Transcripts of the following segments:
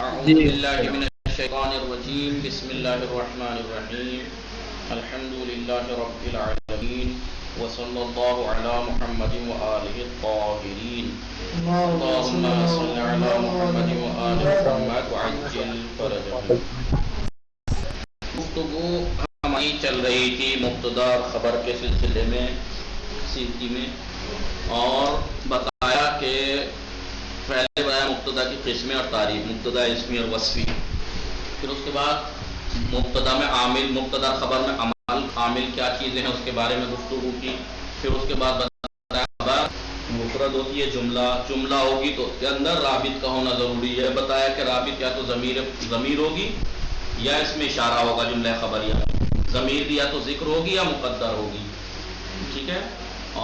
اعوذ جی باللہ من الشیطان الرجیم بسم اللہ الرحمن الرحیم الحمد للہ رب العالمین وصلی اللہ علی محمد وآلہ الطاہرین اللہم صل علی محمد وآل محمد وعجل فرجہم۔ گفتگو ہماری چل رہی تھی مبتدا اور خبر کے سلسلے میں سیدھی میں، اور بتایا کہ پہلے بتایا مبتدا کی قسمیں اور تعریف، مبتدا اسمی اور وصفی، پھر اس کے بعد مبتدا میں عامل، مبتدا خبر میں عمل، عامل کیا چیزیں ہیں اس کے بارے میں گفتگو کی، پھر اس کے بعد بتایا خبر مفرد ہوتی ہے، جملہ ہوگی تو اس کے اندر رابط کا ہونا ضروری ہے، بتایا کہ رابط یا تو ضمیر ہوگی یا اس میں اشارہ ہوگا، جملہ خبریہ میں ضمیر یا تو ذکر ہوگی یا مقدر ہوگی، ٹھیک ہے۔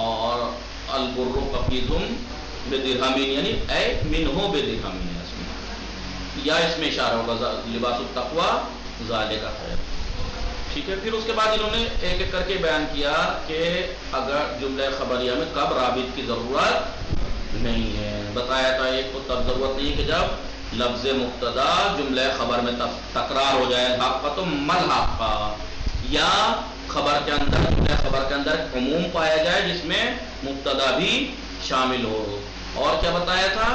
اور البر قفیزم بدرہمین یعنی اے منہ بدرہمین، یا اس میں اشارہ ہوگا لباس التقوی ذالک خیر، ٹھیک ہے۔ پھر اس کے بعد انہوں نے ایک ایک کر کے بیان کیا کہ اگر جملہ خبریہ میں کب رابط کی ضرورت نہیں ہے، بتایا تھا ایک تو تب ضرورت نہیں ہے کہ جب لفظ مبتدا جملہ خبر میں تکرار ہو جائے، حقۃ ملحقہ، یا خبر کے اندر جملہ خبر کے اندر عموم پایا جائے جس میں مبتدا بھی شامل ہو۔ اور کیا بتایا تھا؟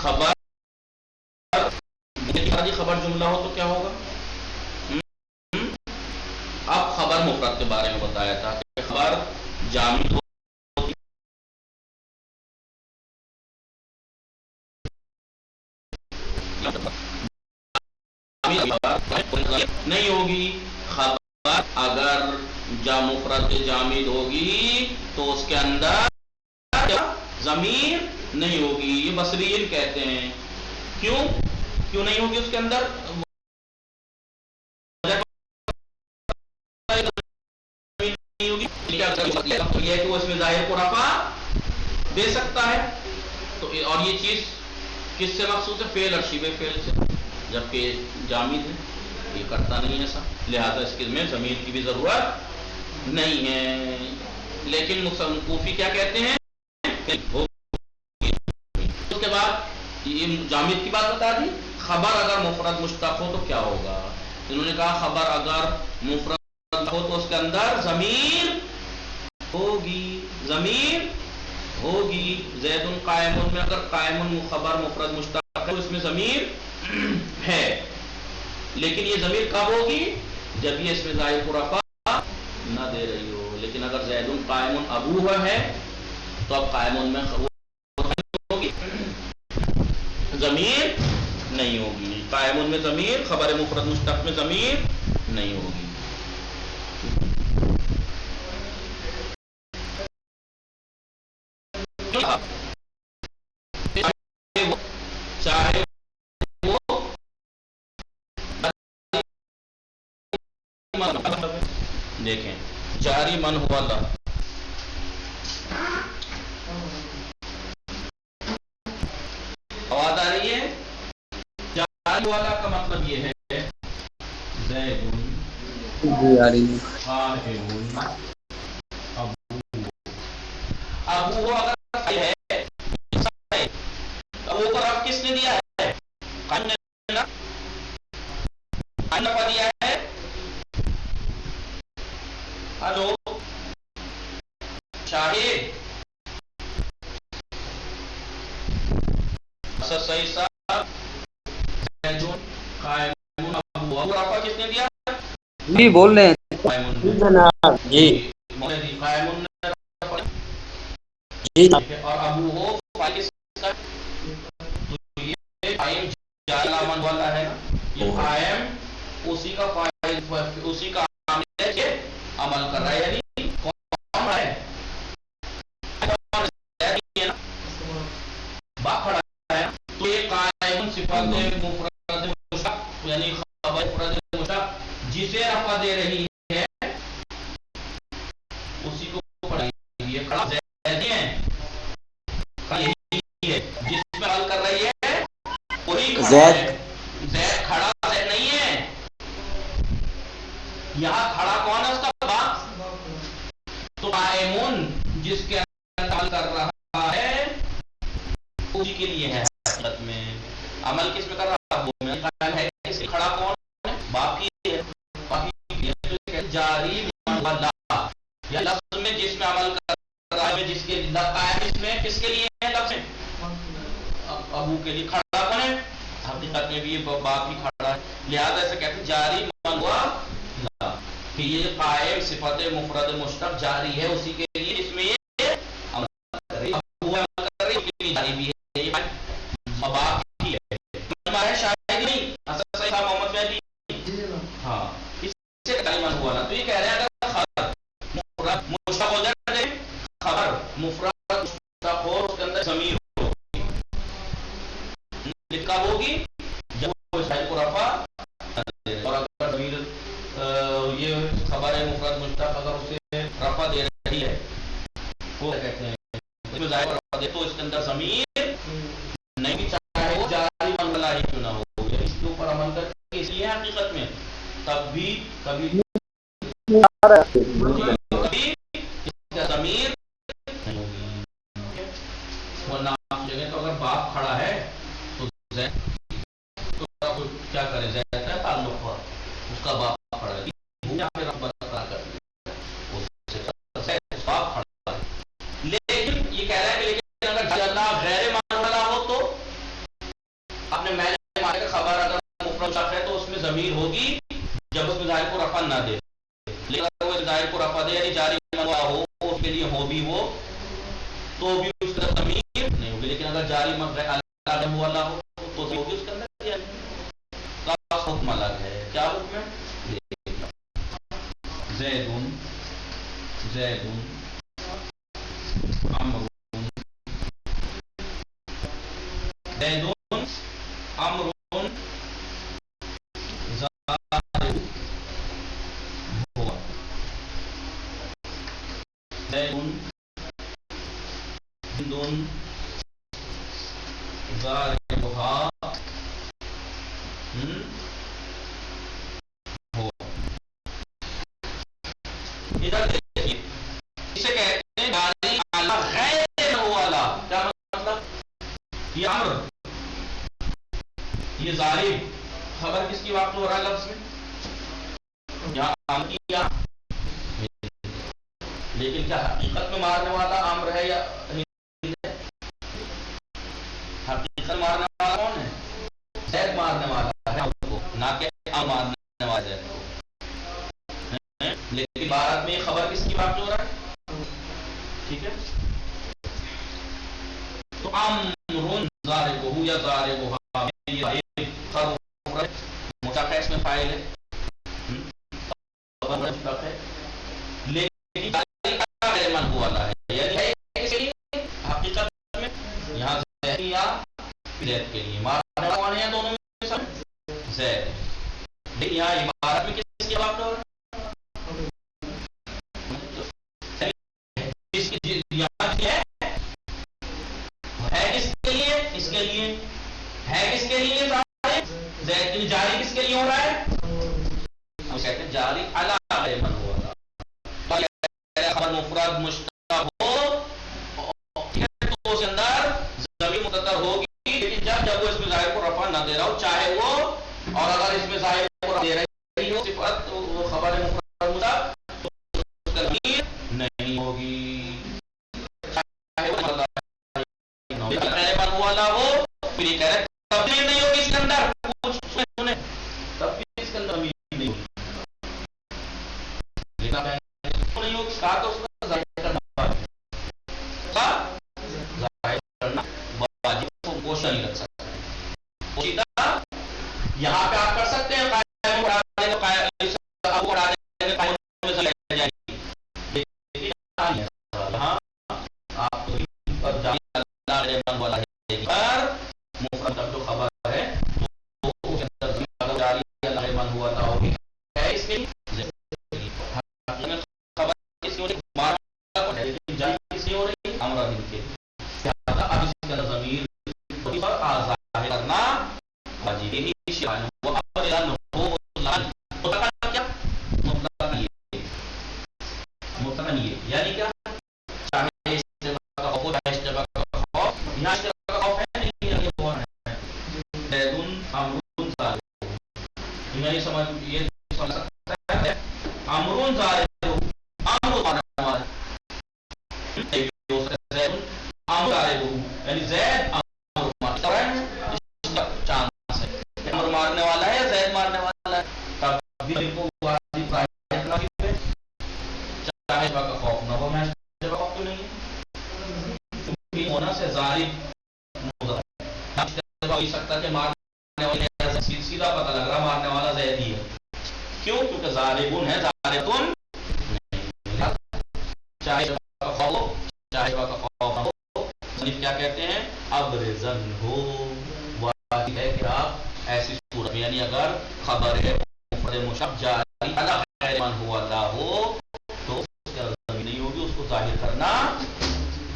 خبر خبر جملہ ہو تو کیا ہوگا؟ اب خبر مفرد کے بارے میں بتایا تھا کہ خبر جامد ہو نہیں ہوگی، خبر اگر مفرد جامد ہوگی تو اس کے اندر ضمیر نہیں ہوگی، یہ بصریین کہتے ہیں۔ کیوں نہیں ہوگی اس کے اندر؟ یہ ہے کہ وہ اس میں ظاہر کو رفع دے سکتا ہے، تو اور یہ چیز کس سے مخصوص ہے؟ فعل اور شبہ فعل سے، جبکہ جامد ہے یہ کرتا نہیں ایسا، لہذا اس میں ضمیر کی بھی ضرورت نہیں ہے۔ لیکن کوفی کیا کہتے ہیں؟ اس کے بعد یہ جامد کی بات بتا دی، خبر اگر مفرد مشتق ہو تو کیا ہوگا؟ انہوں نے کہا خبر اگر مفرد ہو تو اس کے اندر ضمیر ہوگی، ضمیر ہوگی۔ زید قائم میں اگر قائم خبر مفرد مشتق ہے تو اس میں ضمیر ہے، لیکن یہ ضمیر کب ہوگی؟ جب یہ اس میں ظاہر کو رفع نہ دے رہی ہو۔ لیکن اگر زید قائم ابو ہے تو اب قائم میں ہوگی، ضمیر نہیں ہوگی، قائم میں ضمیر، خبر مفرد مشتق میں ضمیر نہیں ہوگی۔ چاہے وہ دیکھیں جاری من ہوا اللہ، آواز آ رہی ہے؟ جاری والا کا مطلب یہ ہے زید جی آ رہی ہے۔ قائم ابو اگر ہے ابو پر آپ کس نے دیا ہے؟ قائم نے نا، قائم نے دیا ہے۔ ہلو شاہد صحیح صاحب، قائم ابو آپ کس نے دیا؟ جی بول رہے ہیں قائم جناب جی قائم جی اور ابو ہو قائم جالامن والا ہے نا، یہ قائم اسی کا فاعل، اسی کا عامل ہے کہ عمل کر رہا ہے، یعنی کون ہے؟ با کھڑا ہے، تو یہ قائم صفت مفرد مشتق یعنی خبر مفرد مشتق جسے رفع دے رہی ہے اسی کو پڑھائیے، یہ کھڑا زیدی ہے، یہی ہے جس میں حل کر رہی ہے وہی کھڑا زید ہے؟ زید کھڑا زید نہیں ہے، یہاں کھڑا کون ہے؟ اس کا باپ. تو قائمون جس کے اندر عمل کر رہا ہے اسی کے لیے ہے حقیقت میں. عمل کس میں کر رہا ہے؟ وہ قائم ہے. اس کے کھڑا کون ہے؟ باپ کی ہے. جاری والا یا لفظ میں جس میں عمل کر رہا ہے، جس کے قائم اس میں کس کے لیے ہے؟ لفظ ابو کے لیے. کھڑا کون ہے؟ حقیقت میں بھی یہ باپ ہی کھڑا ہے. لہذا ایسے کہتے ہیں جاری من ہوا لا، کہ یہ قائم صفت مفرد مشتق جاری ہے اسی کے لیے جس میں یہ عمل کر رہی ہے. ابو عمل کر رہی ہے اس کے لیے جاری بھی ہے، یہ باپ ہی ہے. ہمارے شاید نہیں اصل صحیح تھا محمد مہدی. ہاں اس سے من ہوا نا. تو یہ کہہ رہے ہیں اگر خبر مفرد مشتق ہو جائے، خبر مفرد مشتق ہو اس کے اندر ضمیر کب ہوگی؟ جب وہ فاعل کو رفع. اور اگر ضمیر یہ خبر ہے مفرد مشتق اگر اسے رفع دے رہی ہے وہ کہتے ہیں اس میں ظاہر رفع دے تو اس کے اندر ضمیر نہیں، چاہے وہ جاری من والا ہی کیوں نہ ہو. اس کے اوپر عمل کر کے اس لیے حقیقت میں تب بھی کبھی ضمیر نہیں ہوگی. ورنہ آپ جگہ تو اگر باپ کھڑا ہے تو کیا کرے؟ زید ہے تعلق پر اس کا باپ کھڑا ہے. لیکن یہ کہہ رہا ہے کہ لیکن اگر اللہ غیر مان والا ہو تو آپ نے میں نے مانے کا خبر اگر مفرد شخص ہے تو اس میں ضمیر ہوگی جب اس میں ظاہر کو رفع نہ دے. لیکن اگر وہ ظاہر کو رفع دے یعنی جاری من والا ہو اس کے لیے ہو بھی وہ تو بھی اس کا ضمیر نہیں ہوگی. لیکن اگر جاری من اللہ والا ہو تو ہوگی اس کے اندر کا حکم الگ ہے. کیا حکم ہے؟ زیدون زیدون عمرون زیدون عمرون زارب ہوا. زیدون ہندون زاربها ادھر دیکھیے اسے کہتے ہیں جاری اعلی غیر والا. کیا مطلب؟ یہ امر یہ ظالم خبر کس کی واقع ہو رہا ہے لفظ میں؟ یہاں امر کیا لیکن کیا حقیقت میں مارنے والا امر ہے یا حقیقت مارنے والا کون ہے؟ زید مارنے والا ہے نہ کہ امر مارنے والا زید کو. لیکن عبارت میں خبر کس کی بات ہو رہا ہے؟ ٹھیک ہے. تو امرun ضاربہ یا ضاربها مشخص میں فاعل ہے خبر مشتق ہے لیکن غیر منقول والا ہے یعنی ہے اس کے لیے حقیقت میں یہاں زید یا زید کے لیے مارنے والے ہیں دونوں میں سب زید. لیکن یہاں عبارت میں کس کی بات ہو رہا ہے؟ اس کے لیے ہے کس کے لیے زید جاری کس کے لیے ہو رہا ہے؟ ہم کہتے ہیں جاری علی غیر من ہوا خبر مفرد مشتق ہو تو اس اندر ضمیر مقدر ہوگی لیکن جب وہ اس میں ظاہر کو رفع نہ دے رہا ہو چاہے وہ اور اگر اس میں ظاہر کو دے رہی ہو صفت وہ خبر مفرد مشتق تو اس کا ضمیر نہیں ہوگی چاہے وہ غیر من والا ہو پھر یہ کہہ رہے تبدیل نہیں ہوگی اس کے اندر کچھ سنیں تب بھی اس کے اندر ضمیر نہیں ہوگی لیکن نہیں ہوگی کہا تو اس کا ظاہر کرنا ظاہر کرنا واجب کو گوشت نہیں رکھ سکتا پوشیدہ. یہاں پہ آپ کر سکتے ہیں قائم اڑا دیں تو اب اڑا دیں گے قائم میں سے لے جائے گی لیکن یہاں آپ پر جاری اللہ غیر من والا ہے پر مفرد جو خبر ہے تو اس اندر ضمیر جاری اللہ غیر من ہوا تھا ہوگی ہے اس کے لیے خبر کس ہو رہی مارا ہے لیکن جاری کس ہو رہی امر دن کے لہذا اب اس کا ضمیر ظاہر کرنا واجب یہی شان وہ ابدا ہو لان مطلق کیا مطلق یہ یعنی کیا چاہے استوا کا خوف چاہے استوا کا خوف یہاں استوا کا خوف ہے نہیں یہ ہوا ہے زیدن امرون ظاہر یعنی سمجھ یہ سمجھ سکتا ہے امرون ظاہر امر مانا ہوا یعنی زید امر چانس ہے امر مارنے والا ہے یا زید مارنے والا ہے تب بھی کو واجب چاہے کا خوف نہ ہو میں خوف تو نہیں ہے ہونا سے ظاہر ہو سکتا کہ مارنے والے سیدھا پتہ لگ رہا مارنے والا زید ہی ہے کیوں کیونکہ ظالبون ہے ظالبون چاہے کا خوف چاہے کا خوف نہ ہو کیا کہتے ہیں ابرزن ہو واجب ہے کہ آپ ایسی صورت میں یعنی اگر خبر ہے مفرد مشبہ جاری علی غیر من هو اللہ ہو تو اس کی ضمیر نہیں ہوگی اس کو ظاہر کرنا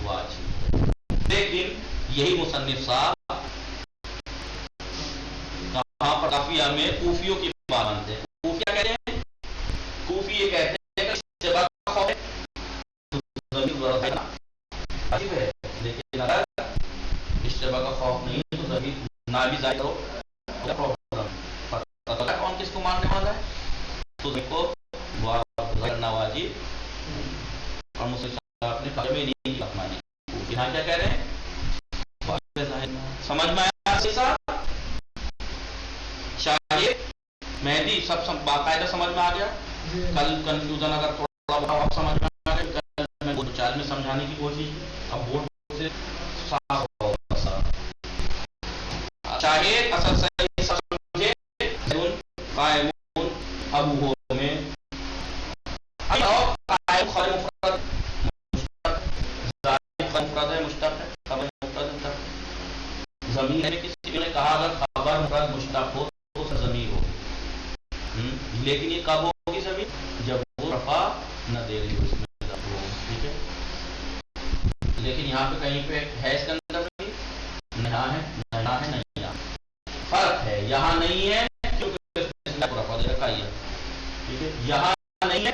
واجب لیکن یہی مصنف صاحب کہاں پر کافیہ میں کوفیوں کی بات مانتے ہیں کوفیہ کہتے ہیں کوفی یہ کہتے ہیں کہ اشتباہ کا خوف ہے ضمیر واجب ہے لیکن اگر اشتباہ کا خوف نہیں ہے تو ضمیر نہ بھی ظاہر ہو کون کس کو ماننے والا ہے تو دیکھو کرنا واجب اور مسلم صاحب نے کہا میں نہیں مانی یہاں کیا کہہ رہے ہیں سمجھ میں آیا صاحب شاید مہدی سب باقاعدہ سمجھ میں آ گیا کل کنفیوژن اگر تھوڑا بہت سمجھ میں آ گیا میں بورڈ چال میں سمجھانے کی کوشش اب بورڈ سے صاف شاہد اصل صحیح سمجھے قائمون ابو ہو میں قائم خبر مفرد مفرد ہے مشتق ہے خبر مفرد ضمیر ہے کسی نے کہا اگر خبر مفرد مشتق ہو تو ضمیر ہو لیکن یہ کب ہوگی ضمیر جب وہ رفع نہ دے رہی ہو اس میں ٹھیک ہے لیکن یہاں پہ کہیں پہ ہے اس کے اندر نہا ہے نہیں فرق ہے یہاں نہیں ہے کیونکہ رفع دے رکھا ہے ٹھیک ہے یہاں نہیں ہے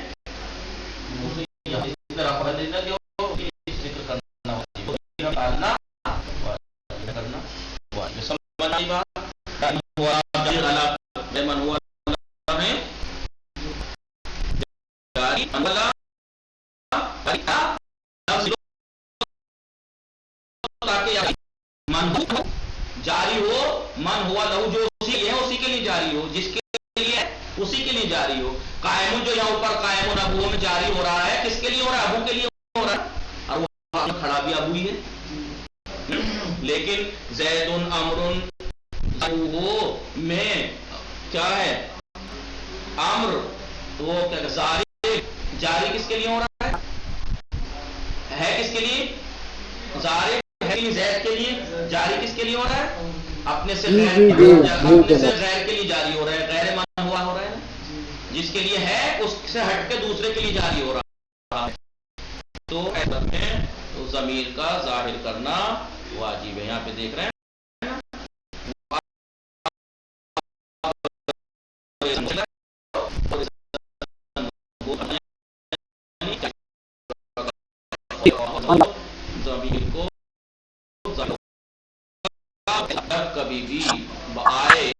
جاری ہو من ہوا لہو جو اسی ہے اسی کے لیے جاری ہو جس کے لیے اسی کے لیے جاری ہو قائمون جو یہاں اوپر قائمون ابو میں جاری ہو رہا ہے کس کے لیے ہو رہا ہے ابو کے لیے ہو رہا ہے اور وہ کھڑا بھی ابو ہی ہے لیکن زیدن امرن ابو میں کیا ہے امر وہ جاری کس کے لیے ہو رہا ہے کس کے لیے جاری ہے زید کے لیے جاری کس کے لیے ہو رہا ہے اپنے سے غیر کے لیے جاری ہو رہا ہے غیر مانا ہوا ہو رہا ہے جس کے لیے ہے اس سے ہٹ کے دوسرے کے لیے جاری ہو رہا ہے تو ایسا میں ضمیر کا ظاہر کرنا واجب ہے یہاں پہ دیکھ رہے ہیں ضمیر کو کبھی بھی آئے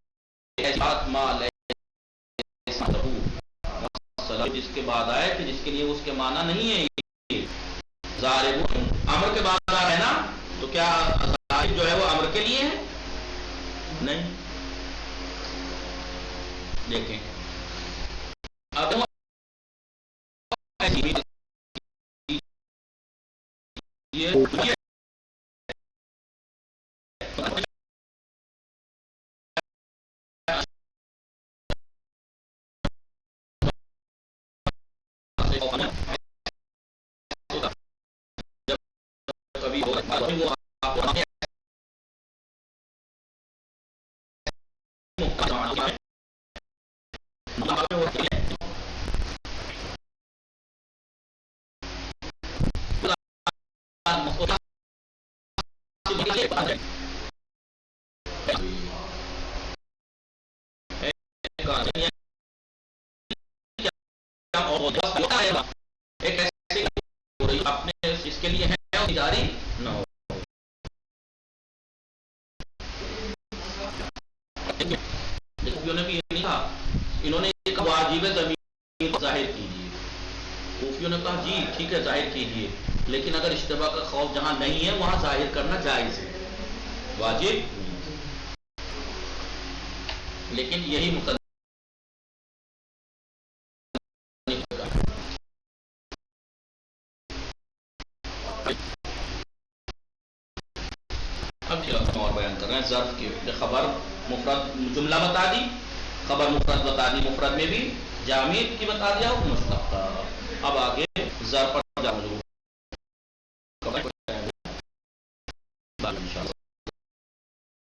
جس کے بعد آئے کہ جس کے لیے اس کے معنی نہیں ہے ظالم امر کے بعد آ ہے نا تو کیا ظالم جو ہے وہ امر کے لیے ہے نہیں دیکھیں اب یہ کبھی کہا نہیں ایک ایسے ہو رہی آپ نے اس کے لیے ہے جاری نہ ہو. خوفیوں نے بھی یہ نہیں کہا, انہوں نے ایک واجب زمین ظاہر کیجیے. خوفیوں نے کہا جی ٹھیک ہے ظاہر کیجیے, لیکن اگر اشتباہ کا خوف جہاں نہیں ہے وہاں ظاہر کرنا جائز ہے, واجب. لیکن یہی مصنف اب اور بیان کر رہے ہیں ظرف کی خبر مفرد جملہ بتا دی, خبر مفرد بتا دی, مفرد میں بھی جامد کی بتا دیا, مشتق. اب آگے ظرف پر